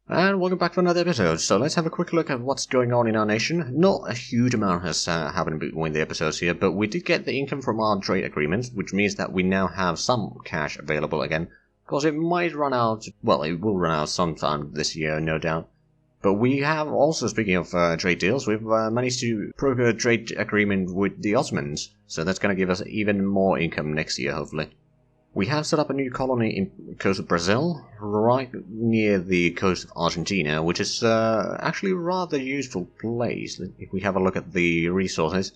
And welcome back to another episode. So let's have a quick look at what's going on in our nation. Not a huge amount has happened between the episodes here, but we did get the income from our trade agreement, which means that we now have some cash available again. Of course, it might run out, well, it will run out sometime this year, no doubt. But we have also, speaking of trade deals, we've managed to broker a trade agreement with the Ottomans. So that's going to give us even more income next year, hopefully. We have set up a new colony in the coast of Brazil, right near the coast of Argentina, which is actually a rather useful place. If we have a look at the resources,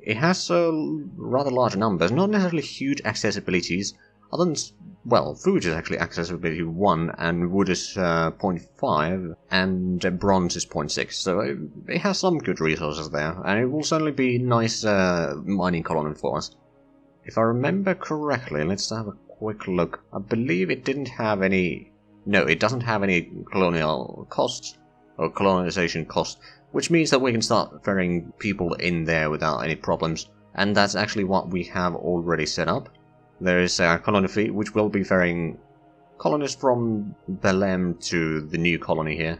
it has rather large numbers, not necessarily huge accessibilities. Other than, well, food is actually accessibility 1, and wood is 0.5, and bronze is 0.6, so it has some good resources there, and it will certainly be a nice mining colony for us. If I remember correctly, let's have a quick look. I believe it didn't have any... No, it doesn't have any colonial costs, or colonization costs, which means that we can start ferrying people in there without any problems. And that's actually what we have already set up. There is a colony fleet which will be ferrying colonists from Belém to the new colony here.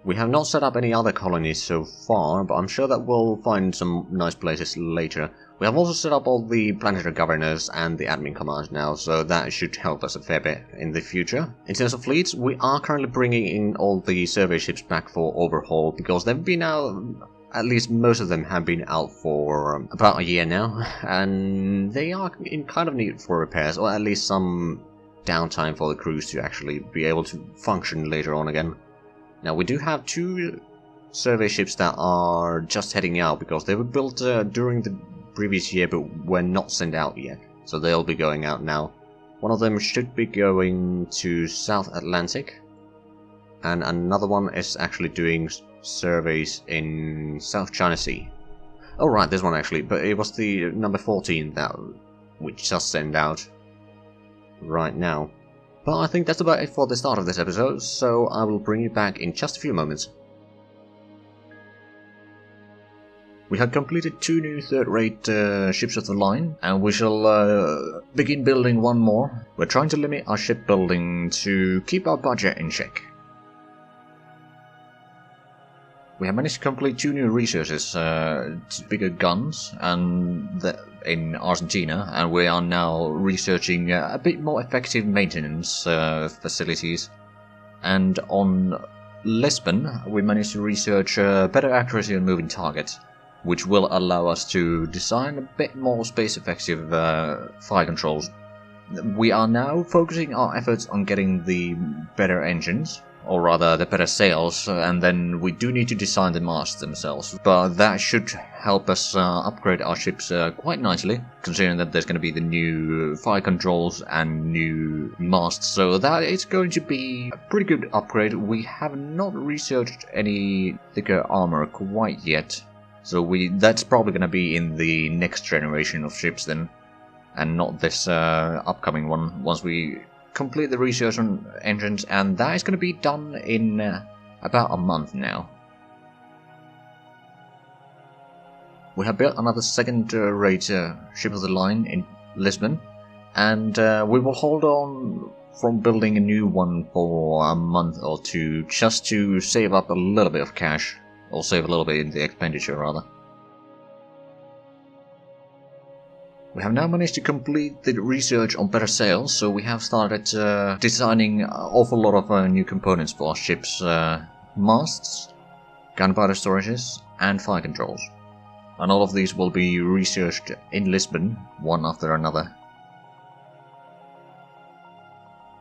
We have not set up any other colonies so far, but I'm sure that we'll find some nice places later. We have also set up all the planetary governors and the admin commands now, so that should help us a fair bit in the future. In terms of fleets, we are currently bringing in all the survey ships back for overhaul, because they've been out, at least most of them have been out for about a year now, and they are in kind of need for repairs, or at least some downtime for the crews to actually be able to function later on again. Now, we do have 2 survey ships that are just heading out, because they were built during the previous year but were not sent out yet, so they'll be going out now. One of them should be going to South Atlantic, and another one is actually doing surveys in South China Sea. Oh right, this one actually, but it was the number 14 that we just sent out right now. But I think that's about it for the start of this episode, so I will bring you back in just a few moments. We have completed 2 new third-rate ships of the line, and we shall begin building one more. We're trying to limit our shipbuilding to keep our budget in check. We have managed to complete 2 new researches, bigger guns, and in Argentina, and we are now researching a bit more effective maintenance facilities. And on Lisbon, we managed to research better accuracy on moving targets, which will allow us to design a bit more space-effective fire controls. We are now focusing our efforts on getting the better engines, or rather the better sails, and then we do need to design the masts themselves. But that should help us upgrade our ships quite nicely, considering that there's going to be the new fire controls and new masts, so that is going to be a pretty good upgrade. We have not researched any thicker armor quite yet, so that's probably going to be in the next generation of ships then, and not this upcoming one, once we complete the research on engines, and that is going to be done in about a month now. We have built another second-rate ship of the line in Lisbon, and we will hold on from building a new one for a month or 2, just to save up a little bit of cash. Or save a little bit in the expenditure, rather. We have now managed to complete the research on better sails, so we have started designing an awful lot of new components for our ships. Masts, gunpowder storages, and fire controls. And all of these will be researched in Lisbon, one after another.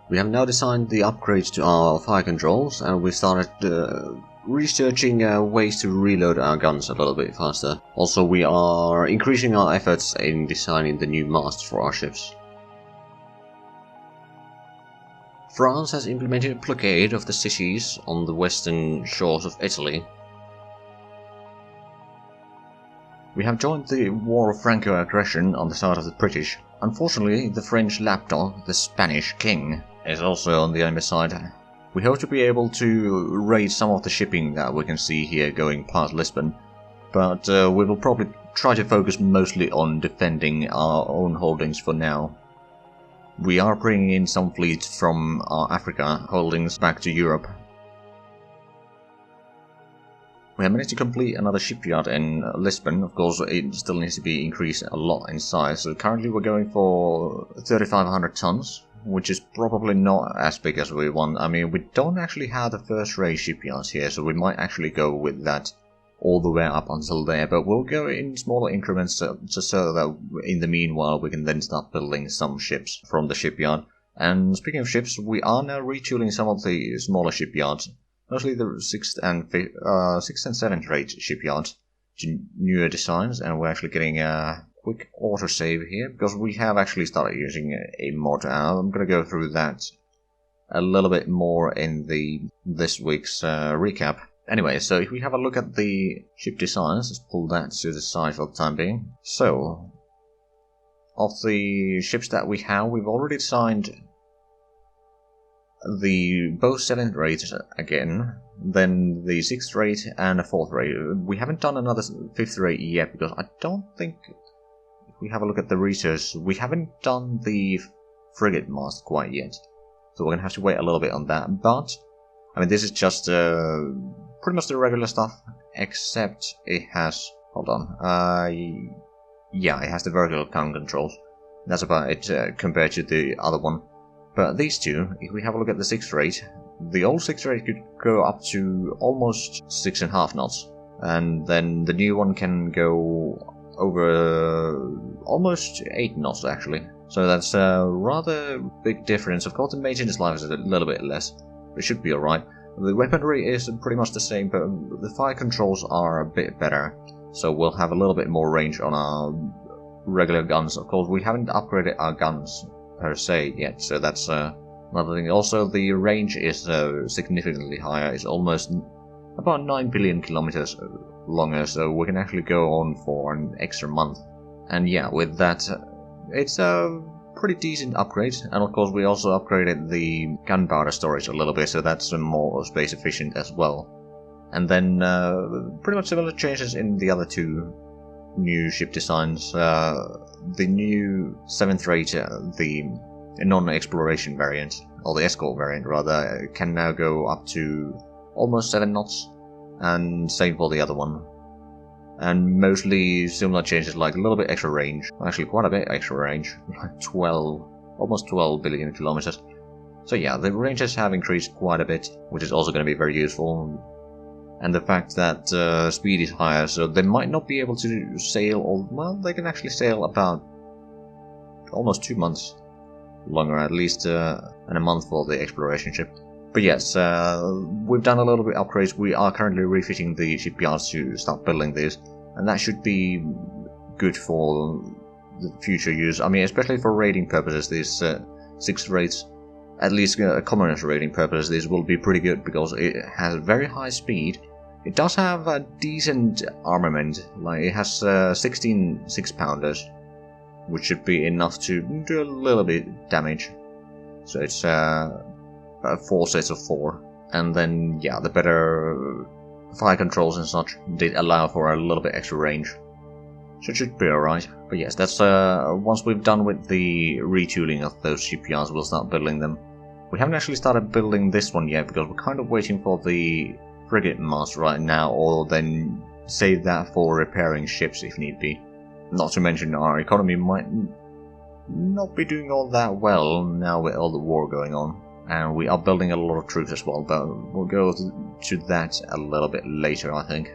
We have now designed the upgrades to our fire controls, and we started researching ways to reload our guns a little bit faster. Also, we are increasing our efforts in designing the new masts for our ships. France has implemented a blockade of the cities on the western shores of Italy. We have joined the war of Franco-aggression on the side of the British. Unfortunately, the French lapdog, the Spanish king, is also on the enemy side. We hope to be able to raid some of the shipping that we can see here going past Lisbon, but we will probably try to focus mostly on defending our own holdings for now. We are bringing in some fleets from our Africa holdings back to Europe. We have managed to complete another shipyard in Lisbon. Of course, it still needs to be increased a lot in size. So currently we're going for 3,500 tons, which is probably not as big as we want. I mean, we don't actually have the first-rate shipyards here, so we might actually go with that all the way up until there, but we'll go in smaller increments just so that in the meanwhile we can then start building some ships from the shipyard. And speaking of ships, we are now retooling some of the smaller shipyards, mostly the 6th and 7th rate shipyards, to newer designs, and we're actually getting a quick autosave here, because we have actually started using a mod. I'm going to go through that a little bit more in this week's recap. Anyway, so if we have a look at the ship designs, let's pull that to the side for the time being. So, of the ships that we have, we've already designed both 7th rate again, then the 6th rate and the 4th rate. We haven't done another 5th rate yet, because I don't think, if we have a look at the research, we haven't done the frigate mast quite yet. So we're going to have to wait a little bit on that, but, I mean, this is just pretty much the regular stuff, except it has, hold on, yeah, it has the vertical cannon controls. That's about it compared to the other one. But these two, if we have a look at the 6th rate, the old 6th rate could go up to almost 6.5 knots. And then the new one can go over almost 8 knots actually. So that's a rather big difference. Of course the maintenance life is a little bit less, but it should be alright. The weaponry is pretty much the same, but the fire controls are a bit better. So we'll have a little bit more range on our regular guns. Of course, we haven't upgraded our guns per se yet, so that's another thing. Also, the range is significantly higher. It's almost about 9 billion kilometers longer, so we can actually go on for an extra month. And yeah, with that, it's a pretty decent upgrade. And of course, we also upgraded the gunpowder storage a little bit, so that's more space efficient as well. And then pretty much similar changes in the other two new ship designs. The new 7th rate, the non-exploration variant, or the escort variant rather, can now go up to almost 7 knots, and same for the other one. And mostly similar changes, like a little bit extra range, actually quite a bit extra range, like almost 12 billion kilometers. So yeah, the ranges have increased quite a bit, which is also going to be very useful. And the fact that speed is higher, so they might not be able to sail, or, well, they can actually sail about almost 2 months longer, at least, and a month for the exploration ship. But yes, we've done a little bit of upgrades. We are currently refitting the shipyards to start building these, and that should be good for the future use. I mean, especially for raiding purposes, these 6th rates, at least commoners raiding purposes, this will be pretty good because it has very high speed. It does have a decent armament, like it has 16 6-pounders, which should be enough to do a little bit damage. So it's 4 sets of 4. And then, yeah, the better fire controls and such did allow for a little bit extra range. So it should be alright. But yes, that's once we've done with the retooling of those shipyards, we'll start building them. We haven't actually started building this one yet because we're kind of waiting for the frigate mast right now, or then save that for repairing ships if need be. Not to mention our economy might not be doing all that well now with all the war going on. And we are building a lot of troops as well, but we'll go to that a little bit later, I think.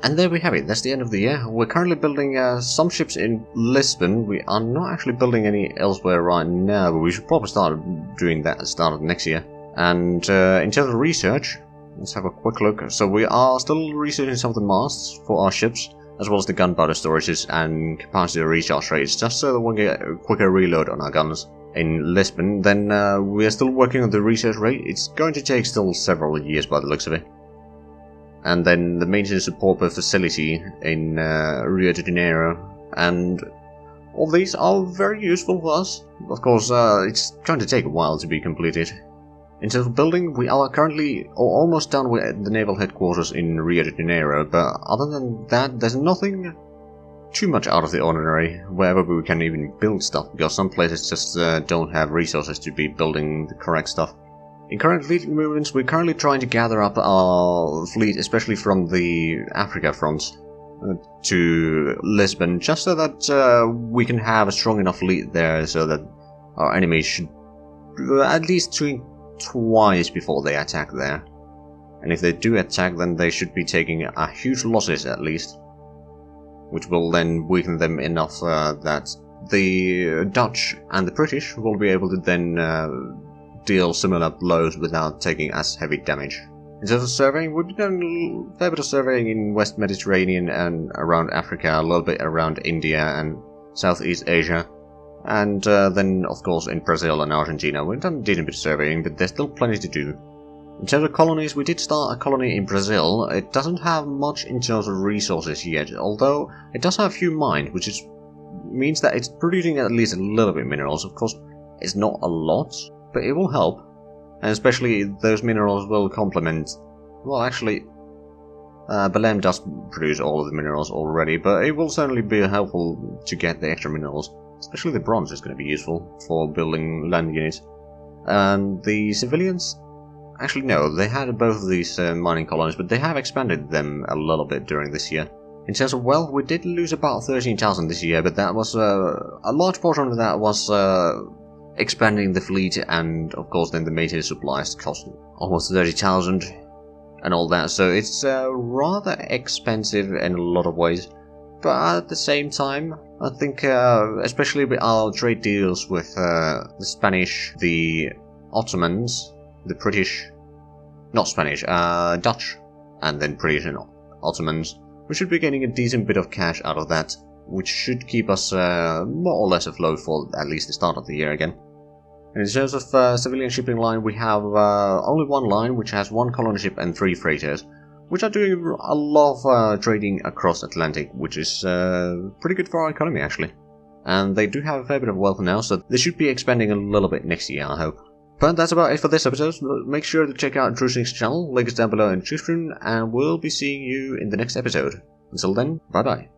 And there we have it, that's the end of the year. We're currently building some ships in Lisbon. We are not actually building any elsewhere right now, but we should probably start doing that at the start of next year. And in terms of research, let's have a quick look. So we are still researching some of the masts for our ships, as well as the gunpowder storages and capacity recharge rates, just so that we can get a quicker reload on our guns in Lisbon. Then we are still working on the research rate. It's going to take still several years by the looks of it. And then the maintenance support per facility in Rio de Janeiro, and all these are very useful for us. Of course, it's going to take a while to be completed. In terms of building, we are currently almost done with the naval headquarters in Rio de Janeiro, but other than that, there's nothing too much out of the ordinary wherever we can even build stuff, because some places just don't have resources to be building the correct stuff. In current fleet movements, we're currently trying to gather up our fleet, especially from the Africa front, to Lisbon, just so that we can have a strong enough fleet there so that our enemies should at least think twice before they attack there. And if they do attack, then they should be taking a huge losses at least, which will then weaken them enough that the Dutch and the British will be able to then deal similar blows without taking as heavy damage. In terms of surveying, we've been doing a fair bit of surveying in West Mediterranean and around Africa, a little bit around India and Southeast Asia, and then of course in Brazil and Argentina. We've done a decent bit of surveying, but there's still plenty to do. In terms of colonies, we did start a colony in Brazil. It doesn't have much in terms of resources yet, although it does have a few mines, which means that it's producing at least a little bit of minerals. Of course, it's not a lot, but it will help. And especially those minerals will complement... Well, actually, Belém does produce all of the minerals already, but it will certainly be helpful to get the extra minerals. Especially the bronze is going to be useful for building land units. And the civilians... Actually, no, they had both of these mining colonies, but they have expanded them a little bit during this year. In terms of wealth, we did lose about 13,000 this year, but that was a large portion of that was expanding the fleet, and of course then the maintenance supplies cost almost 30,000 and all that, so it's rather expensive in a lot of ways. But at the same time, I think especially with our trade deals with the Spanish, the Ottomans, the British, not Spanish, Dutch, and then British and Ottomans, we should be getting a decent bit of cash out of that, which should keep us more or less afloat for at least the start of the year again. And in terms of civilian shipping line, we have only one line, which has one colony ship and 3 freighters, which are doing a lot of trading across Atlantic, which is pretty good for our economy actually. And they do have a fair bit of wealth now, so they should be expanding a little bit next year, I hope. But that's about it for this episode. Make sure to check out Druzhnik's channel, link is down below in the description, and we'll be seeing you in the next episode. Until then, bye bye.